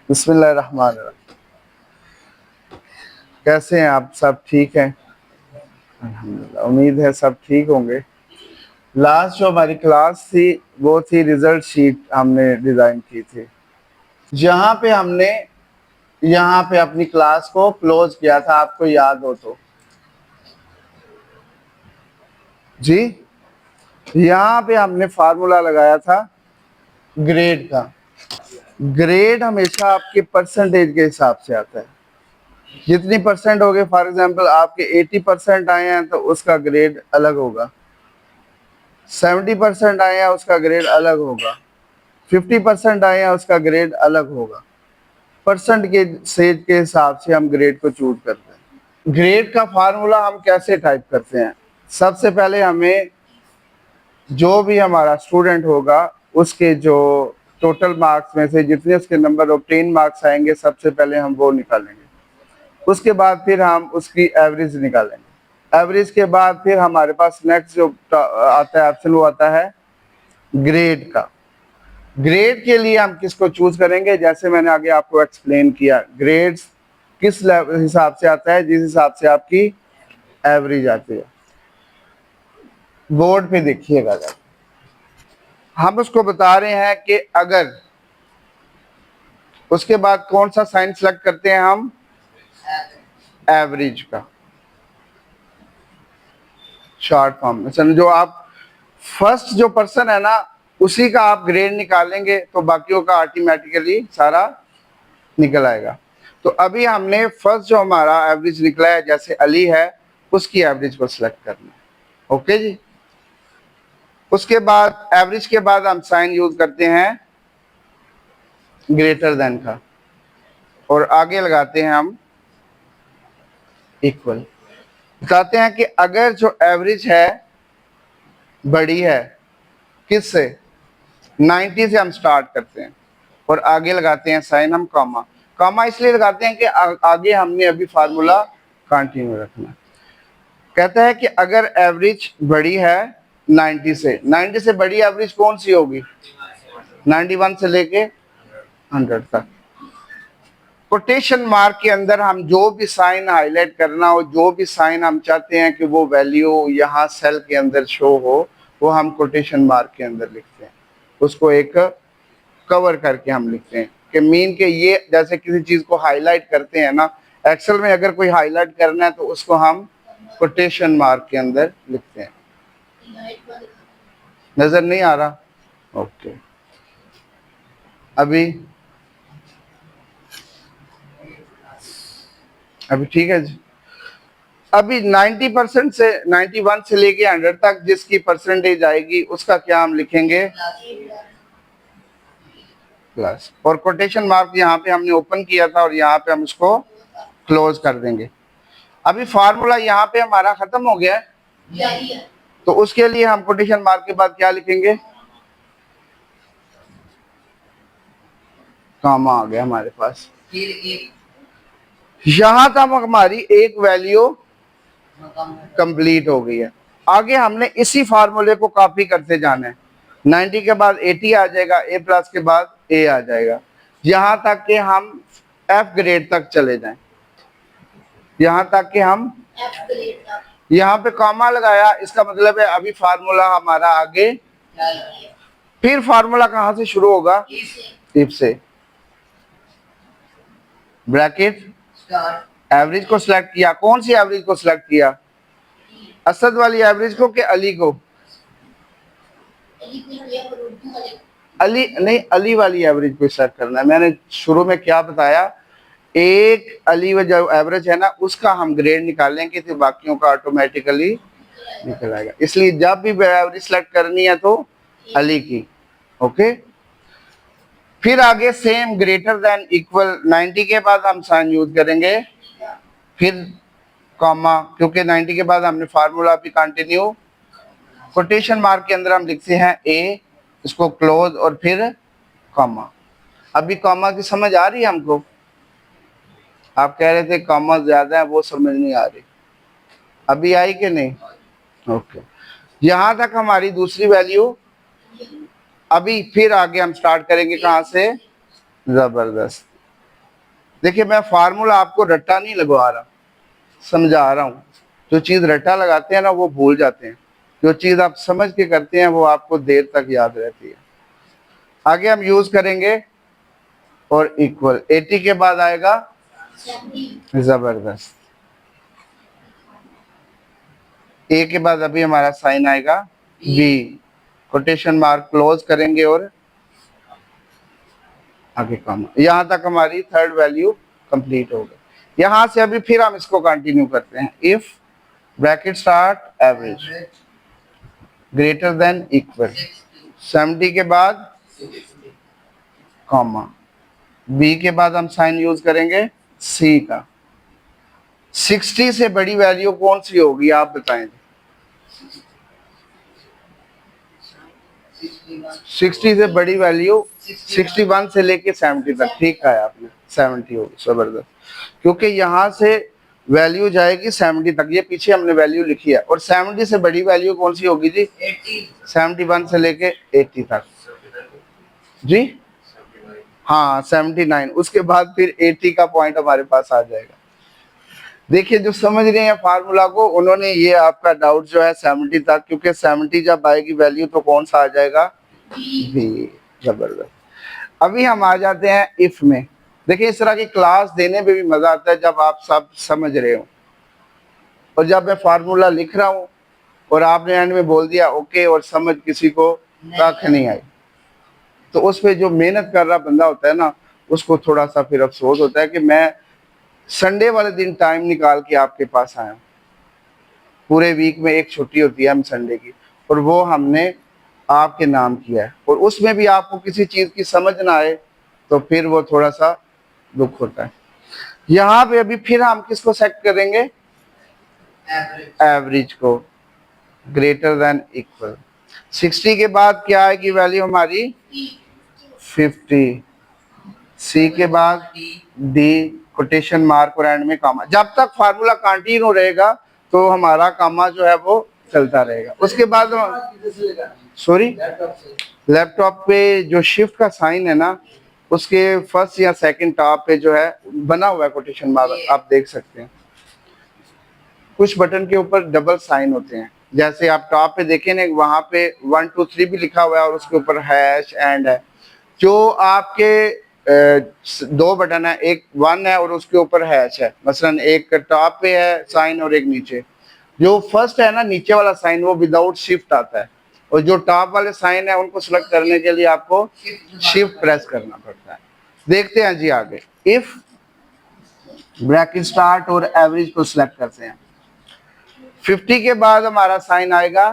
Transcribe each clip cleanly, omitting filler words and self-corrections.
बिस्मिल्लाहिर्रहमानिर्रहीम। कैसे हैं आप? सब ठीक हैं? अल्हम्दुलिल्लाह, उम्मीद है सब ठीक होंगे। लास्ट जो हमारी क्लास थी वो थी रिजल्ट शीट हमने डिज़ाइन की थी, जहाँ पे हमने यहाँ पे अपनी क्लास को क्लोज किया था, आपको याद हो तो। जी, यहाँ पे हमने फार्मूला लगाया था ग्रेड का। ग्रेड हमेशा आपके परसेंटेज के हिसाब से आता है। जितनी परसेंट हो गए, फॉर एग्जांपल आपके 80% आए हैं तो उसका ग्रेड अलग होगा, 70% आए हैं उसका ग्रेड अलग होगा, 50% आए हैं उसका ग्रेड अलग होगा। परसेंट के सेज के हिसाब से हम ग्रेड को चूज करते हैं। ग्रेड का फार्मूला हम कैसे टाइप करते हैं? सबसे पहले हमें जो भी हमारा स्टूडेंट होगा उसके जो टोटल मार्क्स में से जितने उसके नंबर ऑफ 10 मार्क्स आएंगे, सबसे पहले हम वो निकालेंगे। उसके बाद फिर हम उसकी एवरेज निकालेंगे। एवरेज के बाद फिर हमारे पास नेक्स्ट जो आता है ऑप्शन, वो आता है ग्रेड का। ग्रेड के लिए हम किसको चूज करेंगे? जैसे मैंने आगे आपको एक्सप्लेन किया, ग्रेड्स किस हिसाब से आता है? जिस हिसाब से आपकी एवरेज आती है। बोर्ड पे देखिएगा, हम उसको बता रहे हैं कि अगर उसके बाद कौन सा साइन सेलेक्ट करते हैं हम? एवरेज का शॉर्ट फॉर्म में। जो आप फर्स्ट जो पर्सन है ना, उसी का आप ग्रेड निकालेंगे तो बाकियों का ऑटोमेटिकली सारा निकल आएगा। तो अभी हमने फर्स्ट जो हमारा एवरेज निकला है, जैसे अली है, उसकी एवरेज को सिलेक्ट करना है। ओके जी। उसके बाद एवरेज के बाद हम साइन यूज करते हैं ग्रेटर देन का, और आगे लगाते हैं हम इक्वल। बताते हैं कि अगर जो एवरेज है बड़ी है, किससे? 90 से हम स्टार्ट करते हैं और आगे लगाते हैं साइन हम कॉमा। कॉमा इसलिए लगाते हैं कि आगे हमने अभी फार्मूला कंटिन्यू रखना। कहता है कि अगर एवरेज बड़ी है 90 से, 90 से बड़ी एवरेज कौन सी होगी? 91 से लेके 100 तक। कोटेशन मार्क के अंदर हम जो भी साइन हाईलाइट करना हो, जो भी साइन हम चाहते हैं कि वो वैल्यू यहाँ सेल के अंदर शो हो, वो हम कोटेशन मार्क के अंदर लिखते हैं। उसको एक कवर करके हम लिखते हैं कि मीन के ये, जैसे किसी चीज को हाईलाइट करते हैं ना, एक्सेल में अगर कोई हाईलाइट करना है तो उसको हम कोटेशन मार्क के अंदर लिखते हैं। नजर नहीं आ रहा? ओके, अभी ठीक है जी। अभी 90% से 91 से लेके 100 तक जिसकी परसेंटेज आएगी उसका क्या हम लिखेंगे? प्लस। और कोटेशन मार्क यहाँ पे हमने ओपन किया था और यहाँ पे हम उसको क्लोज कर देंगे। अभी फार्मूला यहाँ पे हमारा खत्म हो गया है, तो उसके लिए हम कोटेशन मार्क के बाद क्या लिखेंगे? कॉमा आ गया हमारे पास। यहां तक हमारी एक वैल्यू कंप्लीट हो गई है। आगे हमने इसी फार्मूले को कॉपी करते जाना है। 90 के बाद 80 आ जाएगा, ए प्लस के बाद ए आ जाएगा, यहां तक कि हम एफ ग्रेड तक चले जाएं। यहां तक कि हम यहाँ पे कॉमा लगाया, इसका मतलब है अभी फार्मूला हमारा आगे। फिर फार्मूला कहां से शुरू होगा? इफ से। ब्रैकेट एवरेज को सिलेक्ट किया। कौन सी एवरेज को सिलेक्ट किया? असद वाली एवरेज को कि अली को? अली नहीं, अली वाली एवरेज को सिलेक्ट करना है। मैंने शुरू में क्या बताया, एक अली जो एवरेज है ना, उसका हम ग्रेड निकालेंगे तो बाकियों का ऑटोमेटिकली निकल आएगा। इसलिए जब भी एवरेज सिलेक्ट करनी है तो अली की। ओके, फिर आगे सेम ग्रेटर देन इक्वल 90 के बाद हम साइन यूज करेंगे, फिर कॉमा, क्योंकि 90 के बाद हमने फार्मूला भी कंटिन्यू। कोटेशन मार्क के अंदर हम लिखते हैं ए, इसको क्लोज और फिर कॉमा। अभी कॉमा की समझ आ रही है हमको? आप कह रहे थे कॉमा ज्यादा है, वो समझ नहीं आ रही। अभी आई कि नहीं? ओके, यहां तक हमारी दूसरी वैल्यू। अभी फिर आगे हम स्टार्ट करेंगे कहां से? जबरदस्त। देखिए मैं फार्मूला आपको रट्टा नहीं लगवा रहा, समझा रहा हूँ। जो चीज रट्टा लगाते हैं ना वो भूल जाते हैं, जो चीज आप समझ के करते हैं वो आपको देर तक याद रहती है। आगे हम यूज करेंगे और इक्वल, 80 के बाद आएगा जबरदस्त, ए के बाद अभी हमारा साइन आएगा बी, कोटेशन मार्क क्लोज करेंगे और आगे कॉमा। यहां तक हमारी थर्ड वैल्यू कंप्लीट हो गई। यहां से अभी फिर हम इसको कंटिन्यू करते हैं। If bracket start average greater than equal 70 के बाद कॉमा, बी के बाद हम साइन यूज करेंगे सी का। 60 से बड़ी वैल्यू कौन सी होगी आप बताएं। 60 से बड़ी वैल्यू 61 से लेके 70 तक, ठीक है आपने, 70 होगी, जबरदस्त। क्योंकि यहां से वैल्यू जाएगी 70 तक, ये पीछे हमने वैल्यू लिखी है। और 70 से बड़ी वैल्यू कौन सी होगी जी? 71 से लेके 80 तक जी, हाँ 79। उसके बाद फिर 80 का पॉइंट हमारे पास आ जाएगा। देखिए जो समझ रहे हैं फार्मूला को, उन्होंने ये आपका डाउट जो है 70 तक, क्योंकि 70 जब आएगी वैल्यू तो कौन सा आ जाएगा? बी, जबरदस्त। अभी हम आ जाते हैं इफ में। देखिए इस तरह की क्लास देने में भी मजा आता है जब आप सब समझ रहे हो, और जब मैं फार्मूला लिख रहा हूँ और आपने एंड में बोल दिया ओके और समझ किसी को कख नहीं आई, तो उस पर जो मेहनत कर रहा बंदा होता है ना, उसको थोड़ा सा फिर अफसोस होता है कि मैं संडे वाले दिन टाइम निकाल के आपके पास आया। पूरे वीक में एक छुट्टी होती है हम संडे की, और वो हमने आपके नाम किया है, और उसमें भी आपको किसी चीज की समझ ना आए तो फिर वो थोड़ा सा दुख होता है। यहाँ पे अभी फिर हम किसको सेट करेंगे? एवरेज को, ग्रेटर देन इक्वल। 60 के बाद क्या आएगी वैल्यू हमारी? 50। सी के बाद डी, कोटेशन मार्क और एंड में कामा। जब तक फार्मूला कंटिन्यू रहेगा तो हमारा कामा जो है वो चलता रहेगा। उसके बाद सॉरी, लैपटॉप पे जो शिफ्ट का साइन है ना, उसके फर्स्ट या सेकंड टॉप पे जो है बना हुआ है कोटेशन मार्क, आप देख सकते हैं। कुछ बटन के ऊपर डबल साइन होते हैं, जैसे आप टॉप पे देखें ना, वहां पे 1 2 3 भी लिखा हुआ है और उसके ऊपर हैश एंड है। जो आपके दो बटन है, एक 1 है और उसके ऊपर हैश है, मसलन एक टॉप पे है साइन और एक नीचे। जो फर्स्ट है ना नीचे वाला साइन, वो विदाउट शिफ्ट आता है, और जो टॉप वाले साइन है उनको सिलेक्ट करने के लिए आपको शिफ्ट प्रेस करना पड़ता है। देखते हैं जी आगे। इफ ब्रैकेट स्टार्ट और एवरेज को सिलेक्ट करते हैं। 50 के बाद हमारा साइन आएगा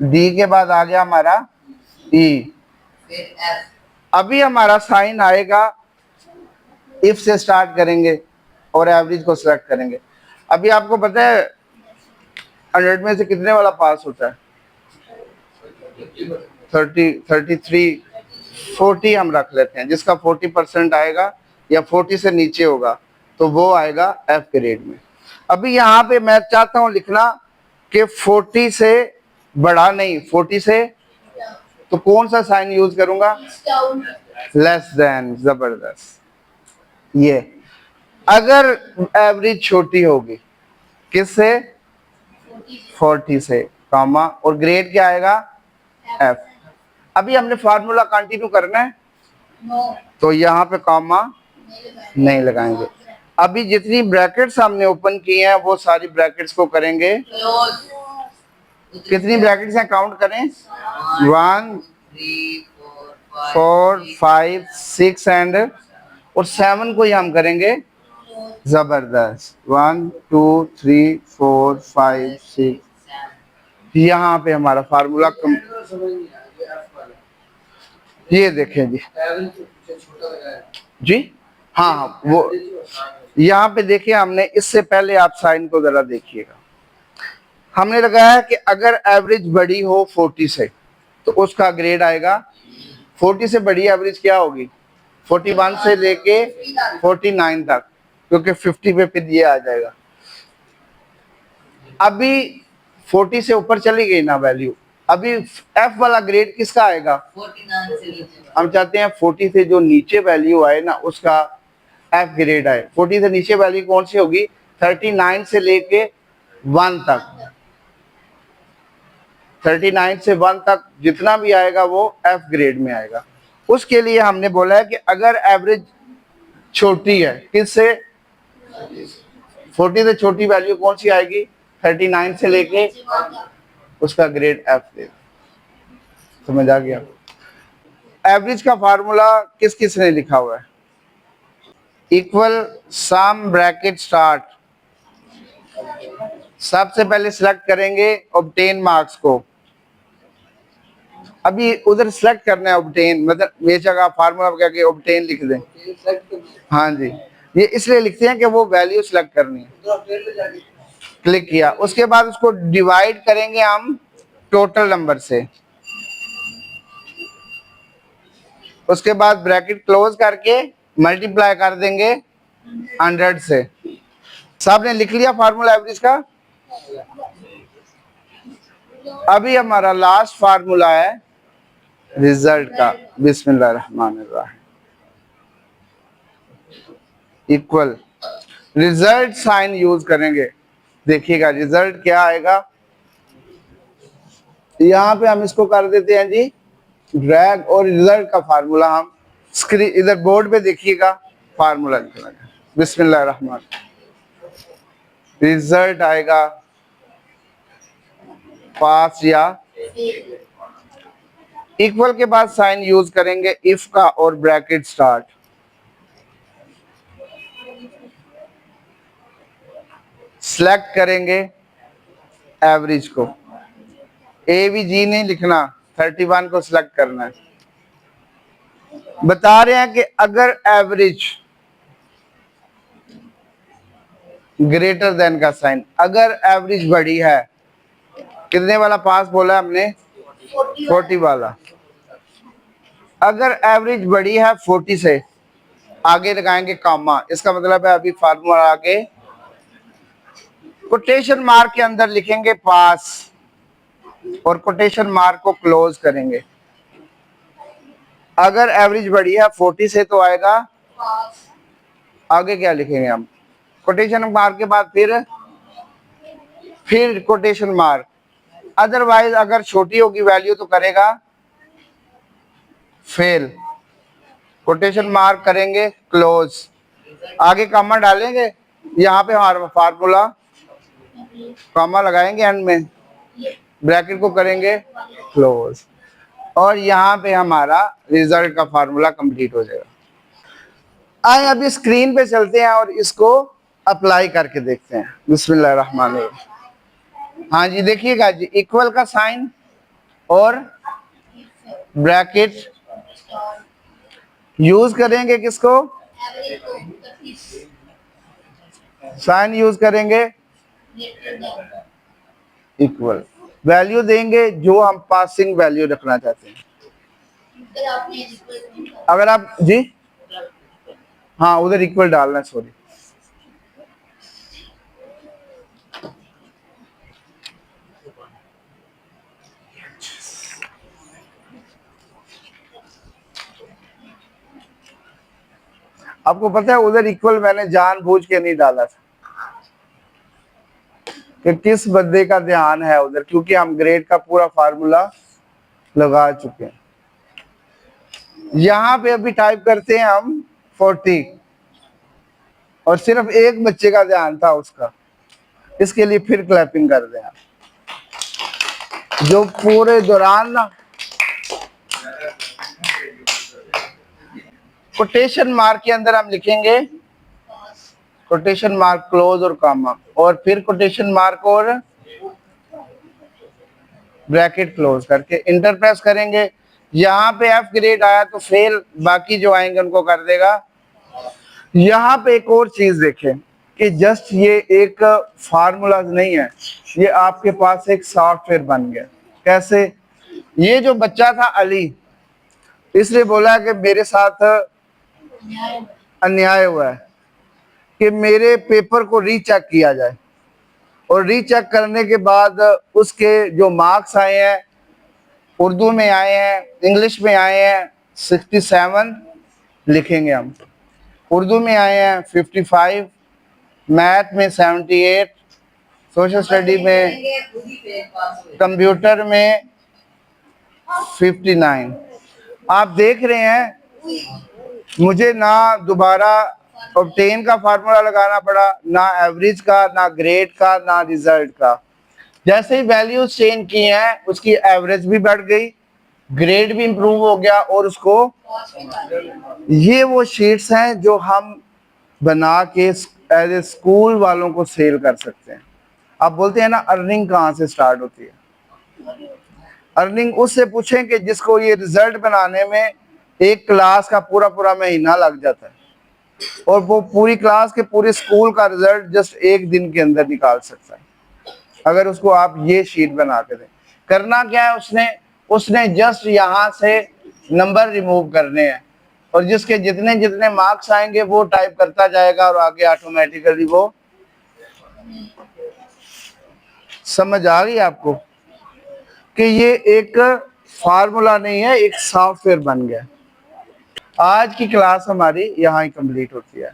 डी, के बाद आ गया हमारा ई। अभी हमारा साइन आएगा, इफ से स्टार्ट करेंगे और एवरेज को सिलेक्ट करेंगे। अभी आपको पता है 100 में से कितने वाला पास होता है? 30, 33, 40 हम रख लेते हैं। जिसका 40% आएगा या 40 से नीचे होगा तो वो आएगा एफ ग्रेड में। अभी यहाँ पे मैं चाहता हूँ लिखना कि 40 से बड़ा नहीं, 40 से, तो कौन सा साइन यूज करूंगा? लेस देन, जबरदस्त। ये अगर एवरेज छोटी होगी किससे? 40 से, कामा, और ग्रेड क्या आएगा? एफ। अभी हमने फार्मूला कंटिन्यू करना है तो यहाँ पे कामा नहीं लगाएंगे। अभी जितनी ब्रैकेट्स हमने ओपन की हैं वो सारी ब्रैकेट्स को करेंगे, कितनी ब्रैकेट्स हैं काउंट करें? 1 4 5 6 एंड और 7 को ही हम करेंगे जबरदस्त। 1 2 3 4 5 6। यहाँ पे हमारा फार्मूला ये देखें जी जी, हाँ वो यहाँ पे देखिए, हमने इससे पहले आप साइन को जरा देखिएगा। हमने लगाया कि अगर एवरेज बड़ी हो 40 से तो उसका ग्रेड आएगा। 40 से बड़ी एवरेज क्या होगी? 41 से लेके 49 तक, क्योंकि 50 पे फिर ये आ जाएगा। अभी 40 से ऊपर चली गई ना वैल्यू, अभी एफ वाला ग्रेड किसका आएगा? 49 से नीचे। हम चाहते हैं 40 से जो नीचे वैल्यू आए ना उसका एफ ग्रेड आए। 40 से नीचे वैल्यू कौन सी होगी? 39 से लेके 1 तक, 39 से 1 तक जितना भी आएगा वो एफ ग्रेड में आएगा। उसके लिए हमने बोला है कि अगर एवरेज छोटी है, किससे? 40 से छोटी वैल्यू कौन सी आएगी? 39 से लेके, उसका ग्रेड एफ दे। समझ आ गया? एवरेज का फार्मूला किस किस ने लिखा हुआ है? इक्वल सम ब्रैकेट स्टार्ट, सबसे पहले सिलेक्ट करेंगे ऑब्टेन मार्क्स को। अभी उधर सिलेक्ट करना है ऑब्टेन, मतलब ये जगह फार्मूला क्या कि ऑब्टेन लिख दें। हाँ जी, ये इसलिए लिखते हैं कि वो वैल्यू सिलेक्ट करनी है। क्लिक किया, उसके बाद उसको डिवाइड करेंगे हम टोटल नंबर से। उसके बाद ब्रैकेट क्लोज करके मल्टीप्लाई कर देंगे 100 से। सबने लिख लिया फार्मूला एवरेज का? अभी हमारा लास्ट फार्मूला है रिजल्ट का। बिस्मिल्लाहिर्रहमानिर्रहीम। इक्वल रिजल्ट साइन यूज करेंगे। देखिएगा रिजल्ट क्या आएगा। यहां पे हम इसको कर देते हैं जी ड्रैग, और रिजल्ट का फार्मूला हम स्क्रीन इधर बोर्ड पे देखिएगा फार्मूला लिखना है। बिस्मिल्लाहिर्रहमान। रिजल्ट आएगा पास या इक्वल के बाद साइन यूज करेंगे इफ का और ब्रैकेट स्टार्ट। सिलेक्ट करेंगे एवरेज को, ए बी जी नहीं लिखना, 31 को सिलेक्ट करना है। बता रहे हैं कि अगर एवरेज ग्रेटर देन का साइन, अगर एवरेज बड़ी है, कितने वाला पास बोला हमने? 40 वाला। अगर एवरेज बड़ी है 40 से, आगे लगाएंगे कॉमा, इसका मतलब है अभी फार्मूला आगे कोटेशन मार्क के अंदर लिखेंगे पास और कोटेशन मार्क को क्लोज करेंगे। अगर एवरेज बड़ी है 40 से तो आएगा आगे क्या लिखेंगे हम? कोटेशन मार्क के बाद फिर कोटेशन मार्क। अदरवाइज अगर छोटी होगी वैल्यू तो करेगा फेल। कोटेशन मार्क करेंगे क्लोज, आगे कॉमा डालेंगे। यहाँ पे हमारा फार्मूला कॉमा लगाएंगे एंड में, ब्रैकेट को करेंगे क्लोज, और यहाँ पे हमारा रिजल्ट का फार्मूला कंप्लीट हो जाएगा। आए अभी स्क्रीन पे चलते हैं और इसको अप्लाई करके देखते हैं। बिस्मिल्लाहिर्रहमानिर्रहीम। हाँ जी देखिएगा जी, इक्वल का साइन और ब्रैकेट यूज करेंगे किसको? साइन यूज करेंगे इक्वल, वैल्यू देंगे जो हम पासिंग वैल्यू रखना चाहते हैं। अगर आप जी हाँ उधर इक्वल डालना, सॉरी। आपको पता है उधर इक्वल मैंने जानबूझ के नहीं डाला था कि किस बंदे का ध्यान है उधर, क्योंकि हम ग्रेड का पूरा फार्मूला लगा चुके हैं। यहां पे अभी टाइप करते हैं हम 40 और सिर्फ एक बच्चे का ध्यान था उसका, इसके लिए फिर क्लैपिंग कर दें आप। जो पूरे दौरान ना कोटेशन मार्क के अंदर हम लिखेंगे कोटेशन मार्क क्लोज और कॉमा, और फिर कोटेशन मार्क और ब्रैकेट क्लोज करके इंटर प्रेस करेंगे। यहाँ पे एफ ग्रेड आया तो फेल, बाकी जो आएंगे उनको कर देगा। यहाँ पे एक और चीज देखें कि जस्ट ये एक फार्मूला नहीं है, ये आपके पास एक सॉफ्टवेयर बन गया। कैसे? ये जो बच्चा था अली, इसलिए बोला कि मेरे साथ अन्याय हुआ है कि मेरे पेपर को रीचेक किया जाए, और रीचेक करने के बाद उसके जो मार्क्स आए हैं उर्दू में आए हैं, इंग्लिश में आए हैं 67 लिखेंगे हम, उर्दू में आए हैं 55, मैथ में 78, सोशल स्टडी में, कंप्यूटर में 59। आप देख रहे हैं मुझे ना दोबारा ऑब्टेन का फार्मूला लगाना पड़ा, ना एवरेज का, ना ग्रेड का, ना रिजल्ट का। जैसे ही वैल्यूज चेंज की हैं उसकी एवरेज भी बढ़ गई, ग्रेड भी इंप्रूव हो गया, और उसको ये वो शीट्स हैं जो हम बना के एज ए स्कूल वालों को सेल कर सकते हैं। आप बोलते हैं ना अर्निंग कहाँ से स्टार्ट होती है? अर्निंग उससे पूछें कि जिसको ये रिजल्ट बनाने में एक क्लास का पूरा पूरा महीना लग जाता है, और वो पूरी क्लास के पूरे स्कूल का रिजल्ट जस्ट एक दिन के अंदर निकाल सकता है अगर उसको आप ये शीट बना के दें। करना क्या है उसने जस्ट यहाँ से नंबर रिमूव करने हैं, और जिसके जितने जितने मार्क्स आएंगे वो टाइप करता जाएगा, और आगे ऑटोमेटिकली वो समझ आ गई आपको कि ये एक फार्मूला नहीं है, एक सॉफ्टवेयर बन गया। आज की क्लास हमारी यहाँ ही कंप्लीट होती है।